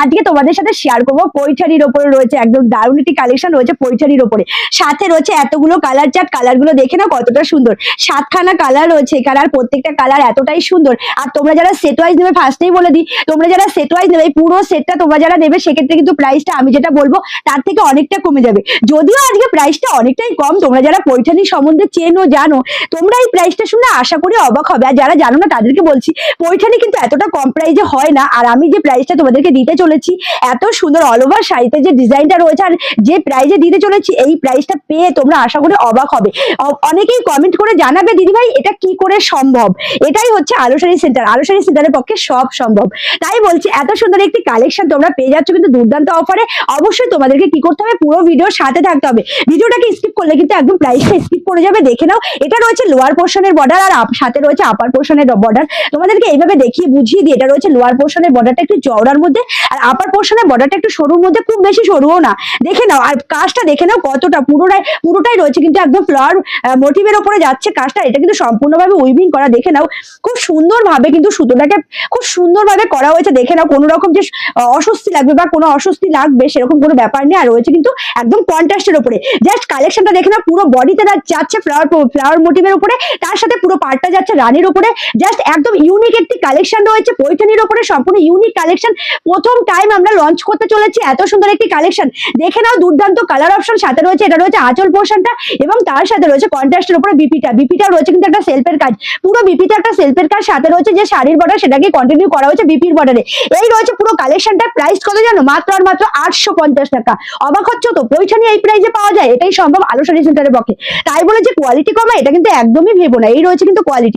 আজকে তোমাদের সাথে শেয়ার করবো পৈঠানির ওপরে রয়েছে একদম দারুণ একটি কালেকশন রয়েছে পৈঠানির ওপরে। সাথে রয়েছে এতগুলো কালার চার্ট, কালার গুলো দেখে নাও কতটা সুন্দর। 7খানা কালার রয়েছে এখানে, আর প্রত্যেকটা কালার এতটাই সুন্দর। আর তোমরা যারা সেট ওয়াইজ নেবে, ফার্স্টেই বলে দিই, তোমরা যারা সেট ওয়াইজ নেবে, এই পুরো সেটটা তোমরা যারা নেবে সেক্ষেত্রে কিন্তু প্রাইসটা আমি যেটা বলবো তার থেকে অনেকটা কমে যাবে। যদিও আজকে প্রাইসটা অনেকটাই কম, তোমরা যারা পৈঠানি সম্বন্ধে চেনো জানো, তোমরা এই প্রাইসটা শুনে আশা করি অবাক হবে। আর যারা জানো না তাদেরকে বলছি, পৈঠানি কিন্তু এতটা কম প্রাইসে হয় না। আর আমি যে প্রাইসটা তোমাদেরকে দিতে চলেছি, এত সুন্দর অল ওভার শাড়িতে যে ডিজাইনটা রয়েছে আর যে প্রাইসে দিতে চলেছি, এই প্রাইসটা পেয়ে তোমরা আশা করি অবাক হবে। অনেকেই কমেন্ট করে জানাবে দিদি ভাই এটা কি করে সম্ভব। এটাই হচ্ছে আলো শাড়ি সেন্টার, আলো শাড়ি সেন্টারের পক্ষে সব সম্ভব। তাই বলছি এত সুন্দর একটি কালেকশন তোমরা পেয়ে যাচ্ছ কিন্তু দুর্দান্ত অফারে। অবশ্যই তোমাদেরকে কি করতে হবে, পুরো ভিডিওর সাথে থাকতে হবে। ভিডিওটাকে স্কিপ করলে কিন্তু একদম প্রাইসটা স্কিপ করে যাবে। দেখে নাও, এটা রয়েছে লোয়ার পোর্শনের বর্ডার আর সাথে রয়েছে আপার পোর্শনের বর্ডার। তোমাদেরকে এইভাবে দেখিয়ে বুঝিয়ে দিই, এটা রয়েছে লোয়ার পোর্শনের বর্ডারটা একটু চওড়ার মধ্যে, আর আপার পোর্শনের বর্ডারটা একটু সরুর মধ্যে, খুব বেশি সরুও না। দেখে নাও, আর কাজটা দেখে নাও কতটা পুরোটাই রয়েছে কিন্তু একদম ফ্লাওয়ার মোটিভের উপরে যাচ্ছে কাজটা। এটা কিন্তু সম্পূর্ণভাবে উইভিং করা। দেখে নাও খুব সুন্দরভাবে কিন্তু সুতোটাকে খুব সুন্দরভাবে করা হয়েছে। দেখে নাও কোনো রকম যে অস্বস্তি লাগবে বা কোনো অস্বস্তি লাগবে সেরকম কোনো ব্যাপার নেই। আর রয়েছে কিন্তু একদম কন্ট্রাস্টের উপরে। জাস্ট কালেকশনটা দেখে নাও, পুরো বডিতে যাচ্ছে ফ্লাওয়ার মোটিভের উপরে, তার সাথে পুরো পার্টটা যাচ্ছে রানীর উপরে। জাস্ট একদম ইউনিক একটি কালেকশন রয়েছে পৈঠানির উপরে, সম্পূর্ণ ইউনিক কালেকশন। প্রথম টাইম আমরা লঞ্চ করতে চলেছি এত সুন্দর একটি কালেকশন। দেখে নাও দুর্দান্ত কালার অপশন, সাথে রয়েছে এটা রয়েছে আঁচল পোর্শনটা, এবং তার সাথে রয়েছে কন্ট্রাস্টের উপরে বিপিটা রয়েছে কিন্তু একটা সেলফের কাজ, পুরো বিপিতে একটা সেলফের কাজ। সাথে রয়েছে যে শাড়ির বর্ডার সেটাকে কন্টিনিউ করা হয়েছে বিপির বর্ডারে। এই রয়েছে পুরো কালেকশনটা। প্রাইস কত জানো? মাত্র আর মাত্র 850 টাকা। অবাক হচ্ছ তো? পৈঠানি এই প্রাইসে পাওয়া যায়, এটাই সম্ভব আলো শাড়ি সেন্টারের পক্ষে। তাই বলে যে কোয়ালিটি কমা, এটা কিন্তু একদমই ভেবো না। এই রয়েছে কিন্তু কোয়ালিটি।